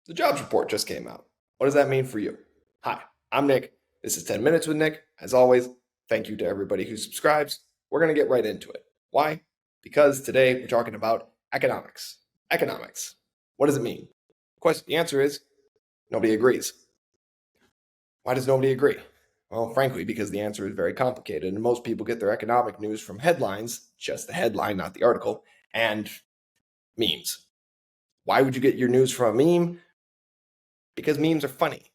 The jobs report just came out. What does that mean for you? Hi, I'm Nick. This is 10 Minutes with Nick. As always, thank you to everybody who subscribes. We're going to get right into it. Why? Because today we're talking about economics. Economics. What does it mean? The answer is nobody agrees. Why does nobody agree? Well, frankly, because the answer is very complicated, and most people get their economic news from headlines, just the headline, not the article, and memes. Why would you get your news from a meme? Because memes are funny.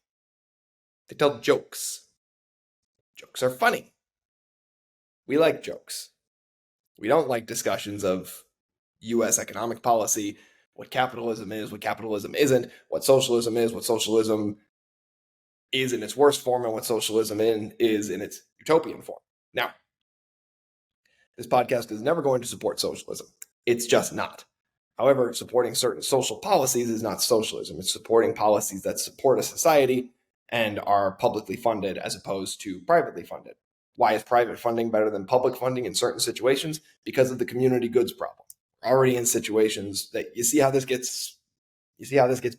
They tell jokes. Jokes are funny. We like jokes. We don't like discussions of U.S. economic policy, what capitalism is, what capitalism isn't, what socialism is in its worst form, and what socialism is in its utopian form. Now, this podcast is never going to support socialism. It's just not. However, supporting certain social policies is not socialism. It's supporting policies that support a society and are publicly funded as opposed to privately funded. Why is private funding better than public funding in certain situations? Because of the community goods problem. We're already in situations that you see how this gets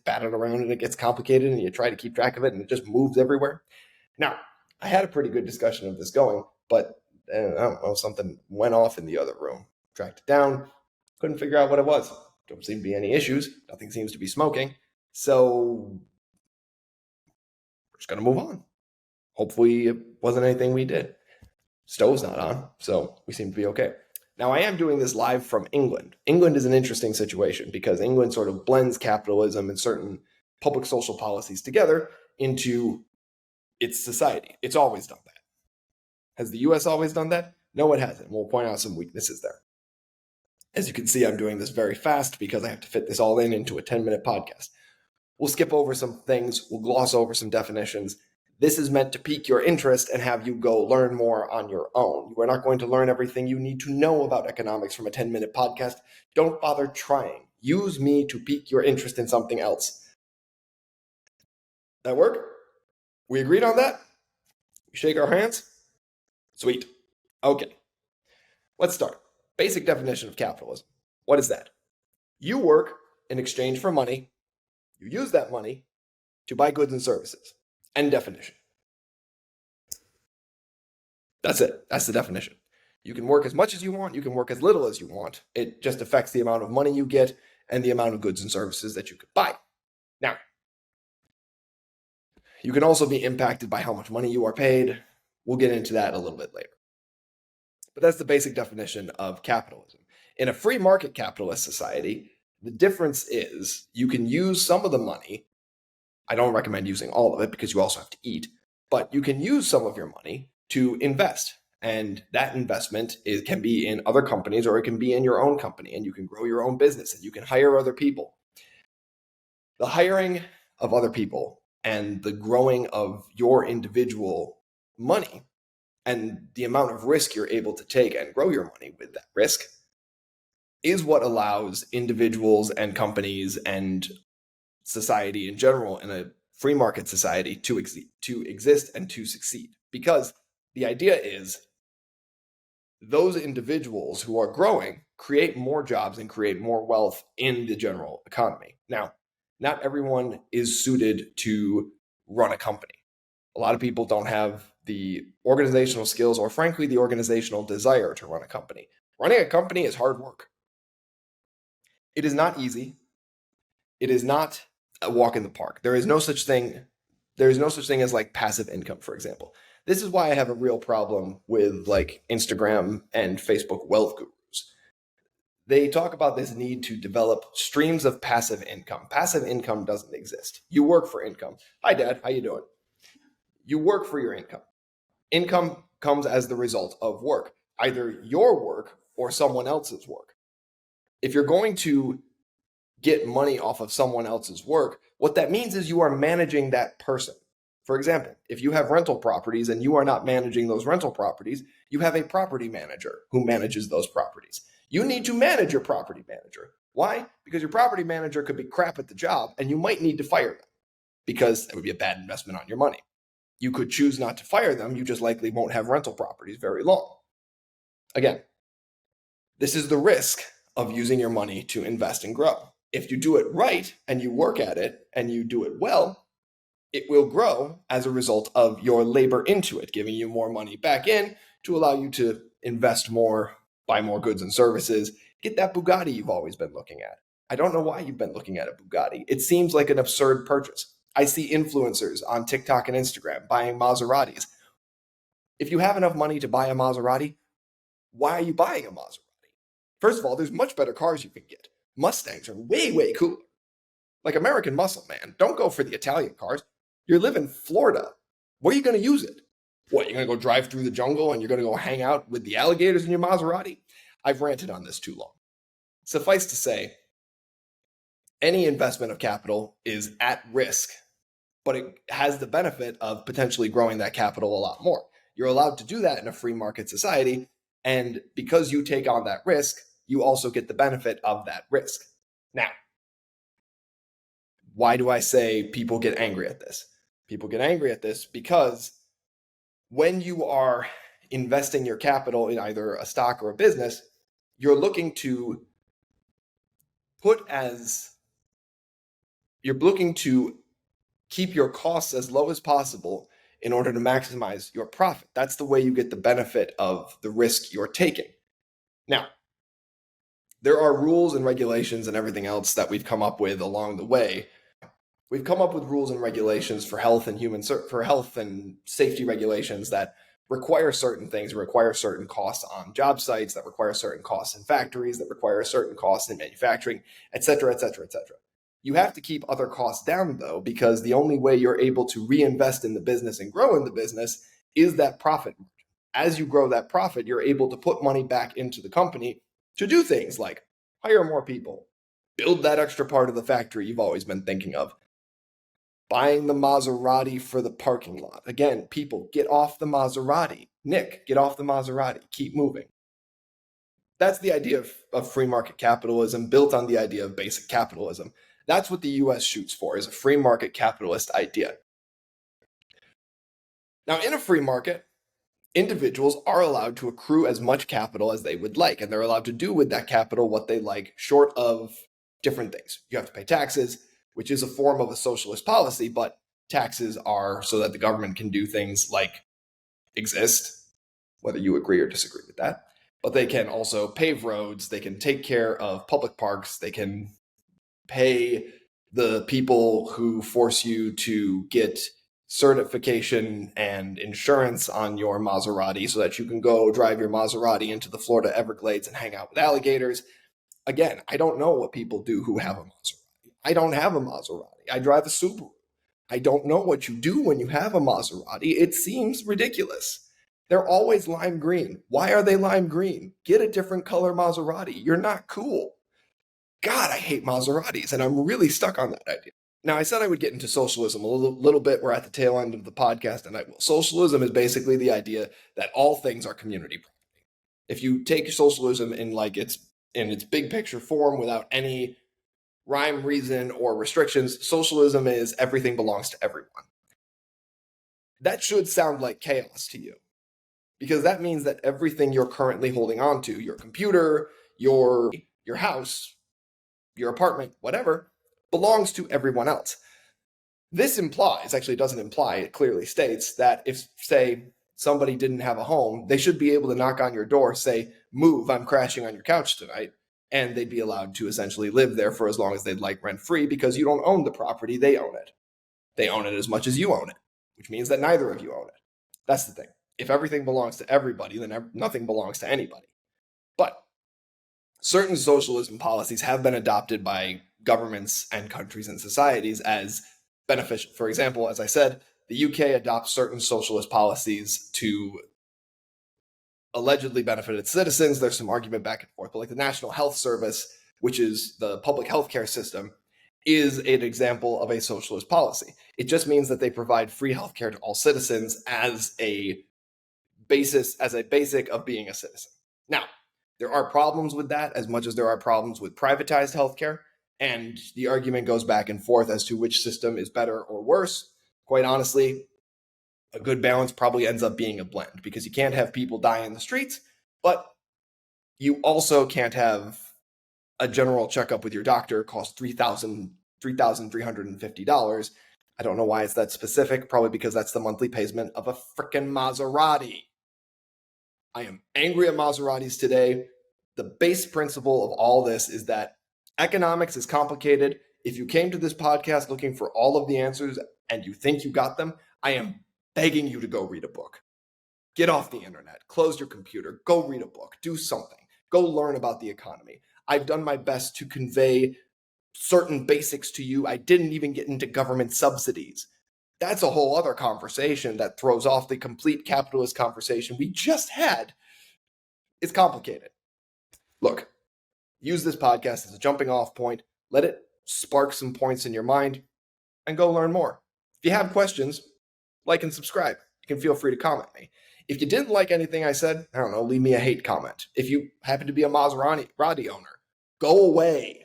battered around and it gets complicated and you try to keep track of it and it just moves everywhere. Now, I had a pretty good discussion of this going, but I don't know, something went off in the other room. Tracked it down, couldn't figure out what it was. Don't seem to be any issues. Nothing seems to be smoking. So we're just going to move on. Hopefully it wasn't anything we did. Stove's not on, so we seem to be okay. Now, I am doing this live from England. England is an interesting situation because England sort of blends capitalism and certain public social policies together into its society. It's always done that. Has the U.S. always done that? No, it hasn't. We'll point out some weaknesses there. As you can see, I'm doing this very fast because I have to fit this all into a 10-minute podcast. We'll skip over some things. We'll gloss over some definitions. This is meant to pique your interest and have you go learn more on your own. You are not going to learn everything you need to know about economics from a 10-minute podcast. Don't bother trying. Use me to pique your interest in something else. That work? We agreed on that? We shake our hands? Sweet. Okay. Let's start. Basic definition of capitalism. What is that? You work in exchange for money. You use that money to buy goods and services. End definition. That's it. That's the definition. You can work as much as you want. You can work as little as you want. It just affects the amount of money you get and the amount of goods and services that you could buy. Now, you can also be impacted by how much money you are paid. We'll get into that a little bit later. But that's the basic definition of capitalism. In a free market capitalist society, the difference is you can use some of the money. I don't recommend using all of it because you also have to eat, but you can use some of your money to invest. And that investment can be in other companies or it can be in your own company, and you can grow your own business and you can hire other people. The hiring of other people and the growing of your individual money and the amount of risk you're able to take and grow your money with that risk is what allows individuals and companies and society in general in a free market society to exist and to succeed. Because the idea is those individuals who are growing create more jobs and create more wealth in the general economy. Now, not everyone is suited to run a company. A lot of people don't have the organizational skills or, frankly, the organizational desire to run a company. Running a company is hard work. It is not easy. It is not a walk in the park. There is no such thing as like passive income, for example. This is why I have a real problem with like Instagram and Facebook wealth gurus. They talk about this need to develop streams of passive income. Passive income doesn't exist. You work for income. Hi, Dad. How you doing? You work for your income. Income comes as the result of work, either your work or someone else's work. If you're going to get money off of someone else's work, what that means is you are managing that person. For example, if you have rental properties and you are not managing those rental properties, you have a property manager who manages those properties. You need to manage your property manager. Why? Because your property manager could be crap at the job and you might need to fire them because it would be a bad investment on your money. You could choose not to fire them. You just likely won't have rental properties very long. Again, this is the risk of using your money to invest and grow. if you do it right and you work at it and you do it well, it will grow as a result of your labor into it, giving you more money back in to allow you to invest more, buy more goods and services, get that Bugatti you've always been looking at. I don't know why you've been looking at a Bugatti. It seems like an absurd purchase. I see influencers on TikTok and Instagram buying Maseratis. If you have enough money to buy a Maserati, why are you buying a Maserati? First of all, there's much better cars you can get. Mustangs are way, way cooler. Like American Muscle, man. Don't go for the Italian cars. You live in Florida. Where are you going to use it? What, you're going to go drive through the jungle and you're going to go hang out with the alligators in your Maserati? I've ranted on this too long. Suffice to say, any investment of capital is at risk, but it has the benefit of potentially growing that capital a lot more. You're allowed to do that in a free market society, and because you take on that risk, you also get the benefit of that risk. Now, why do I say people get angry at this? People get angry at this because when you are investing your capital in either a stock or a business, you're looking to keep your costs as low as possible in order to maximize your profit. That's the way you get the benefit of the risk you're taking. Now, there are rules and regulations and everything else that we've come up with along the way. We've come up with rules and regulations for health and safety regulations that require certain things, require certain costs on job sites, that require certain costs in factories, that require certain costs in manufacturing, et cetera, et cetera, et cetera. You have to keep other costs down, though, because the only way you're able to reinvest in the business and grow in the business is that profit margin. As you grow that profit, you're able to put money back into the company to do things like hire more people, build that extra part of the factory you've always been thinking of, buying the Maserati for the parking lot. Again, people, get off the Maserati. Nick, get off the Maserati. Keep moving. That's the idea of free market capitalism, built on the idea of basic capitalism. That's what the US shoots for, is a free market capitalist idea. Now, in a free market, individuals are allowed to accrue as much capital as they would like, and they're allowed to do with that capital what they like, short of different things. You have to pay taxes, which is a form of a socialist policy, but taxes are so that the government can do things like exist, whether you agree or disagree with that. But they can also pave roads, they can take care of public parks, they can pay the people who force you to get certification and insurance on your Maserati so that you can go drive your Maserati into the Florida Everglades and hang out with alligators. Again, I don't know what people do who have a Maserati. I don't have a Maserati. I drive a Subaru. I don't know what you do when you have a Maserati. It seems ridiculous. They're always lime green. Why are they lime green? Get a different color Maserati. You're not cool. God, I hate Maseratis, and I'm really stuck on that idea. Now, I said I would get into socialism a little bit. We're at the tail end of the podcast, and I will. Socialism is basically the idea that all things are community property. If you take socialism in its big picture form without any rhyme, reason, or restrictions, socialism is everything belongs to everyone. That should sound like chaos to you, because that means that everything you're currently holding on to, your computer, your house, your apartment, whatever, belongs to everyone else. This implies, actually it doesn't imply, it clearly states that if, say, somebody didn't have a home, they should be able to knock on your door, say, move, I'm crashing on your couch tonight, and they'd be allowed to essentially live there for as long as they'd like rent-free, because you don't own the property, they own it. They own it as much as you own it, which means that neither of you own it. That's the thing. If everything belongs to everybody, then nothing belongs to anybody. But certain socialism policies have been adopted by governments and countries and societies as beneficial. For example, as I said, the UK adopts certain socialist policies to allegedly benefit its citizens. There's some argument back and forth, but like the National Health Service, which is the public healthcare system, is an example of a socialist policy. It just means that they provide free healthcare to all citizens as a basic of being a citizen. Now, there are problems with that as much as there are problems with privatized healthcare, and the argument goes back and forth as to which system is better or worse. Quite honestly, a good balance probably ends up being a blend, because you can't have people die in the streets, but you also can't have a general checkup with your doctor costs $3,350. I don't know why it's that specific, probably because that's the monthly payment of a freaking Maserati. I am angry at Maseratis today. The base principle of all this is that economics is complicated. If you came to this podcast looking for all of the answers and you think you got them, I am begging you to go read a book. Get off the internet, close your computer, go read a book, do something, go learn about the economy. I've done my best to convey certain basics to you. I didn't even get into government subsidies. That's a whole other conversation that throws off the complete capitalist conversation we just had. It's complicated. Look, use this podcast as a jumping off point. Let it spark some points in your mind and go learn more. If you have questions, like and subscribe. You can feel free to comment me. If you didn't like anything I said, I don't know, leave me a hate comment. If you happen to be a Maserati owner, go away.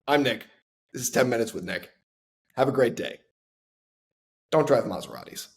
I'm Nick. This is 10 Minutes with Nick. Have a great day. Don't drive Maseratis.